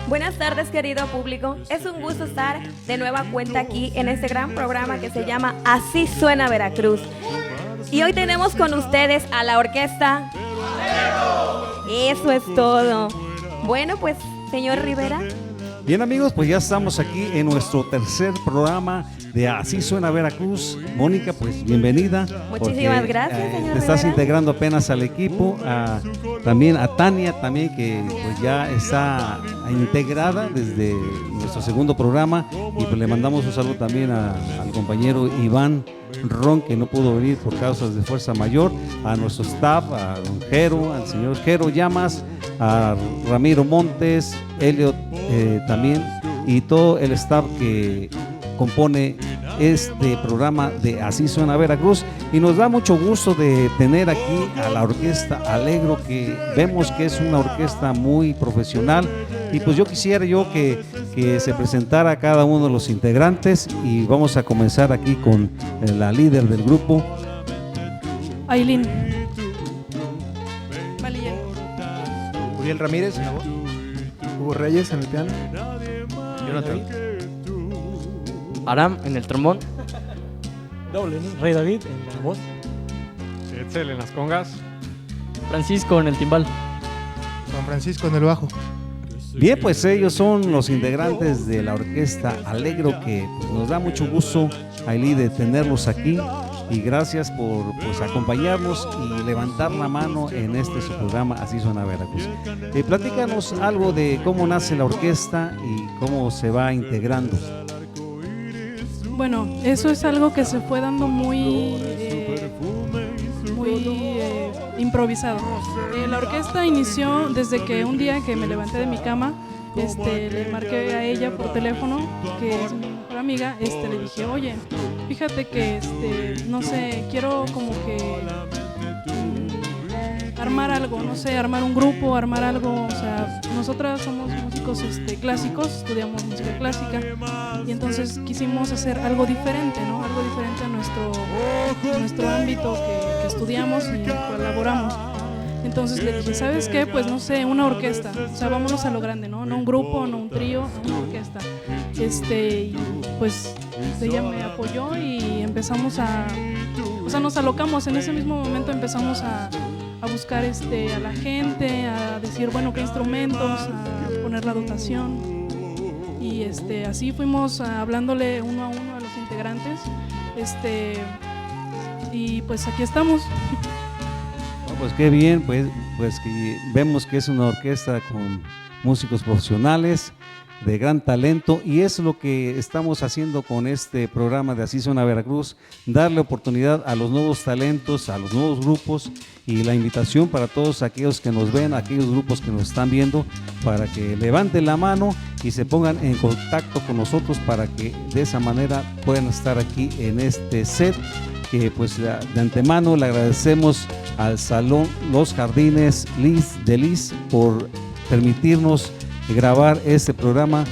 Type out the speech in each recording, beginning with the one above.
Buenas tardes, querido público. Es un gusto estar de nueva cuenta aquí en este gran programa que se llama Así Suena Veracruz. Y hoy tenemos con ustedes a la orquesta. Eso es todo. Bueno, pues, señor Rivera. Bien, amigos, pues ya estamos aquí en nuestro tercer programa de Así Suena Veracruz. Mónica, pues bienvenida. Muchísimas gracias, señor Rivera. Te estás integrando apenas al equipo. También a Tania, también que pues ya está integrada desde nuestro segundo programa. Y pues le mandamos un saludo también al compañero Iván Ron, que no pudo venir por causas de fuerza mayor, a nuestro staff, a don Jero, al señor Jero Llamas, a Ramiro Montes, Elliot también, y todo el staff que compone este programa de Así Suena Veracruz. Y nos da mucho gusto de tener aquí a la orquesta Alegro, que vemos que es una orquesta muy profesional. Y pues yo quisiera que se presentara cada uno de los integrantes, y vamos a comenzar aquí con la líder del grupo, Ailín. Valillén. Uriel Ramírez en la voz, Hugo Reyes en el piano, Jonathan Aram en el trombón, Rey David en la voz, Etzel en las congas, Francisco en el timbal, Juan Francisco en el bajo. Bien, pues ellos son los integrantes de la orquesta Alegro, que pues, nos da mucho gusto, Ailí, de tenerlos aquí, y gracias por acompañarnos y levantar la mano en este su programa Así Suena Veracruz. Platícanos algo de cómo nace la orquesta y cómo se va integrando. Bueno, eso es algo que se fue dando muy improvisado. La orquesta inició desde que un día que me levanté de mi cama, le marqué a ella por teléfono, que es mi mejor amiga, le dije, oye, fíjate que, no sé, quiero como que armar algo, no sé, armar un grupo, armar algo, o sea, nosotras somos músicos clásicos, estudiamos música clásica, y entonces quisimos hacer algo diferente, ¿no? Algo diferente a nuestro ámbito que estudiamos y colaboramos. Entonces le dije, ¿sabes qué? Pues no sé, una orquesta, o sea, vámonos a lo grande, ¿no? No un grupo, no un trío, una orquesta. Y pues ella me apoyó y empezamos nos alocamos, en ese mismo momento empezamos a buscar a la gente, a decir, bueno, qué instrumentos, a poner la dotación. Y así fuimos hablándole uno a uno a los integrantes. Y pues aquí estamos. Pues qué bien, pues que vemos que es una orquesta con músicos profesionales de gran talento, y es lo que estamos haciendo con este programa de Así Suena Veracruz, darle oportunidad a los nuevos talentos, a los nuevos grupos, y la invitación para todos aquellos que nos ven, aquellos grupos que nos están viendo, para que levanten la mano y se pongan en contacto con nosotros, para que de esa manera puedan estar aquí en este set, que pues de antemano le agradecemos al Salón Los Jardines de Liz por permitirnos grabar este programa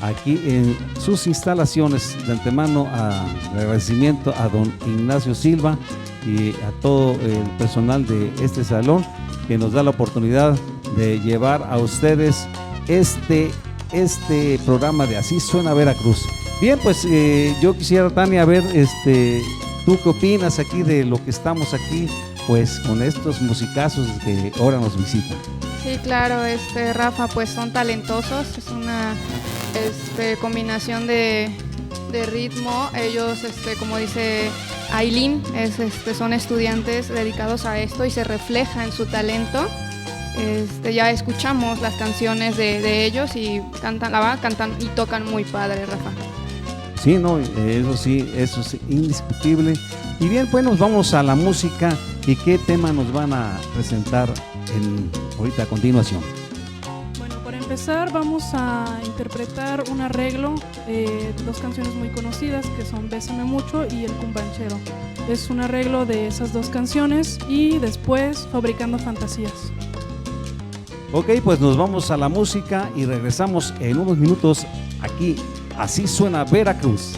aquí en sus instalaciones. De antemano, agradecimiento a don Ignacio Silva y a todo el personal de este salón, que nos da la oportunidad de llevar a ustedes este programa de Así Suena Veracruz. Bien, pues yo quisiera, Tania, ver ¿tú qué opinas aquí de lo que estamos aquí, pues, con estos musicazos que ahora nos visitan? Sí, claro, Rafa, pues son talentosos, es una combinación de ritmo. Ellos, como dice Ailín, son estudiantes dedicados a esto y se refleja en su talento. Ya escuchamos las canciones de ellos y cantan y tocan muy padre, Rafa. Sí, no, eso es indiscutible. Y bien, pues nos vamos a la música. ¿Y qué tema nos van a presentar ahorita a continuación? Bueno, para empezar vamos a interpretar un arreglo de dos canciones muy conocidas, que son Bésame Mucho y El Cumbanchero. Es un arreglo de esas dos canciones, y después Fabricando Fantasías. Ok, pues nos vamos a la música y regresamos en unos minutos aquí. Así Suena Veracruz.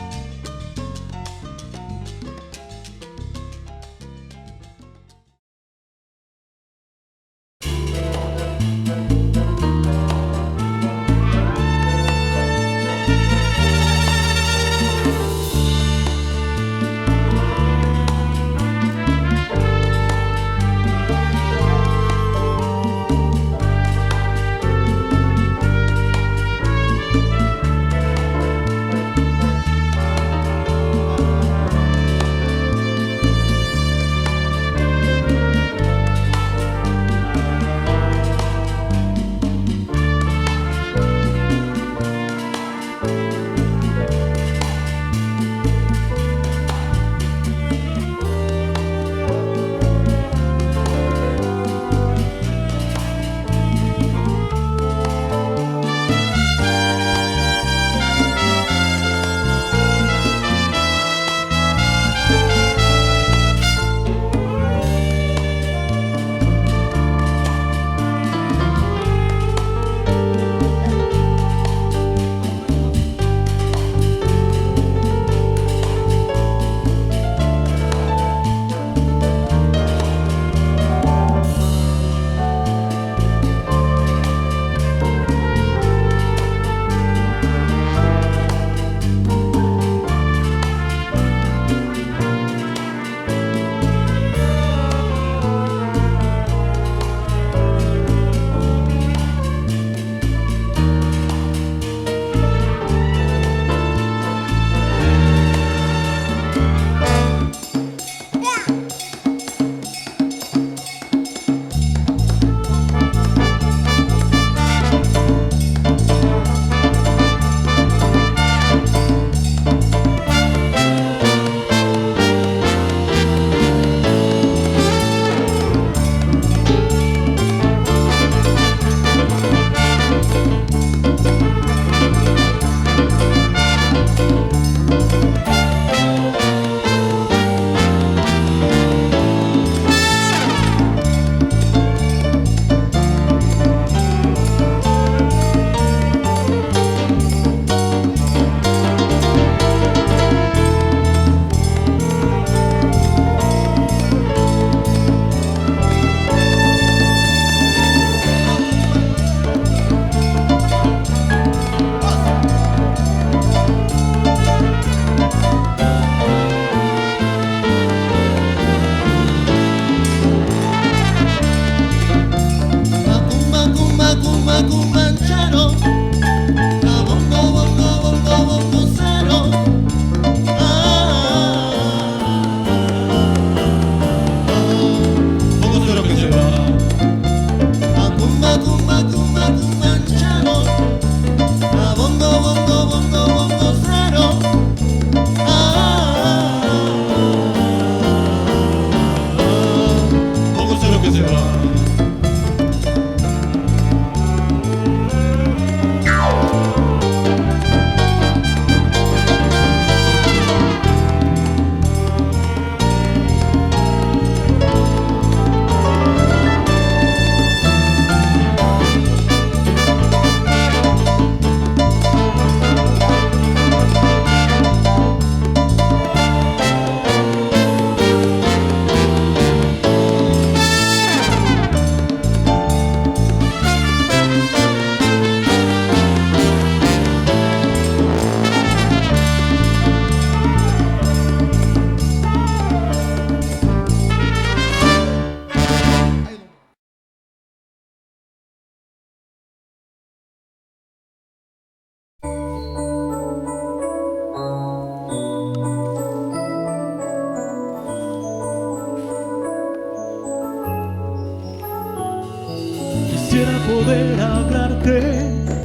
poder hablarte,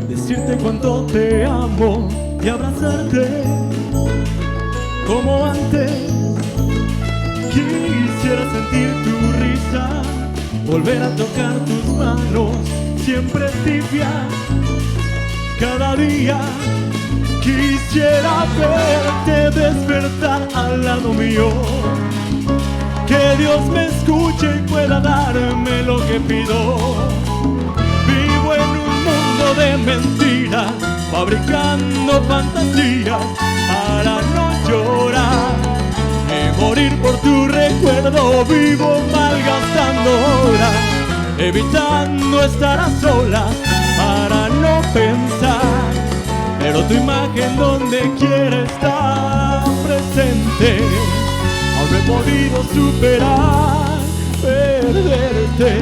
decirte cuánto te amo y abrazarte como antes. Quisiera sentir tu risa, volver a tocar tus manos, siempre tibias, cada día. Quisiera verte despertar al lado mío, que Dios me escuche y pueda darme lo que pido. Vivo en un mundo de mentiras, fabricando fantasías para no llorar y morir por tu recuerdo. Vivo malgastando horas, evitando estar a solas para no pensar, pero tu imagen donde quiera está presente. Aún no he podido superar perderte.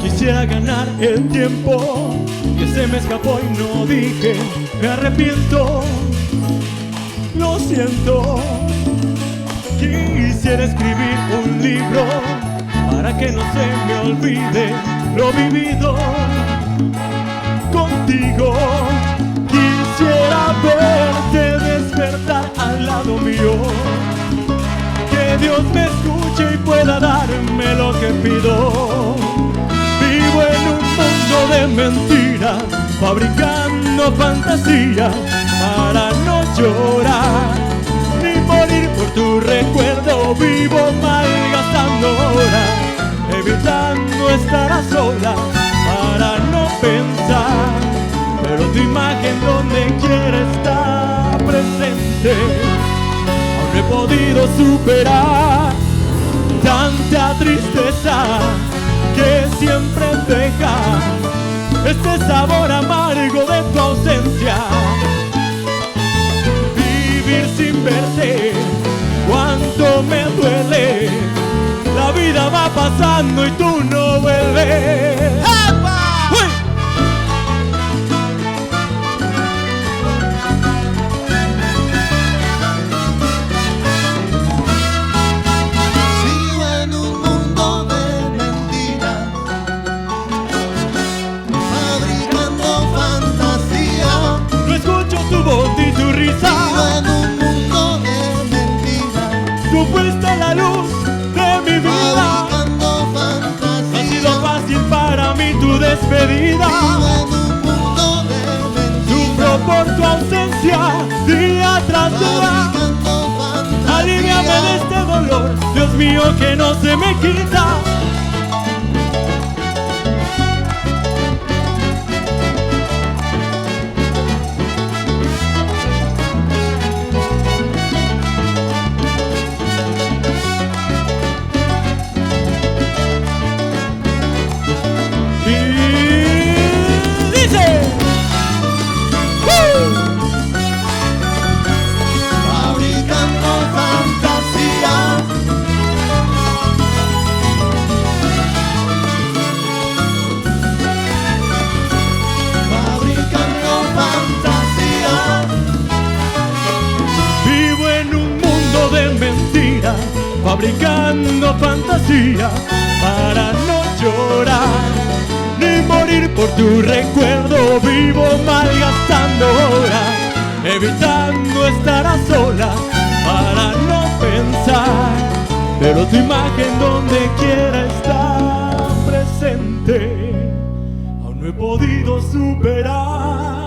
Quisiera ganar el tiempo que se me escapó y no dije. Me arrepiento, lo siento. Quisiera escribir un libro para que no se me olvide lo vivido contigo. Quisiera verte despertar al lado mío, que Dios me escuche y pueda darme lo que pido. Vivo en un mundo de mentiras, fabricando fantasías para no llorar ni morir por tu recuerdo. Vivo malgastando horas, evitando estar a solas para no pensar, pero tu imagen donde quiera está presente. Aún no he podido superar tanta tristeza que siempre deja este sabor amargo de tu ausencia. Vivir sin verte, cuánto me duele. La vida va pasando y tú no vuelves. ¡Uy! Vivo en un mundo de mentiras, fabricando fantasía. No escucho tu voz ni tu risa. Vivo en un mundo de mentiras, Tú fuiste la luz de mi vida. fabricando Ha fantasía. sido fácil para mí tu despedida. Vivo en un mundo de mentiras, Sufro por tu ausencia día tras día. fabricando fantasía. Aliviame de este dolor, Dios mío, que no se me quita. Y dice Fabricando fantasía. Fabricando fantasía. vivo en un mundo de mentiras, fabricando fantasía para no llorar ni morir por tu recuerdo. Vivo malgastando horas, evitando estar a solas para no pensar, pero tu imagen donde quiera está presente. Aún no he podido superar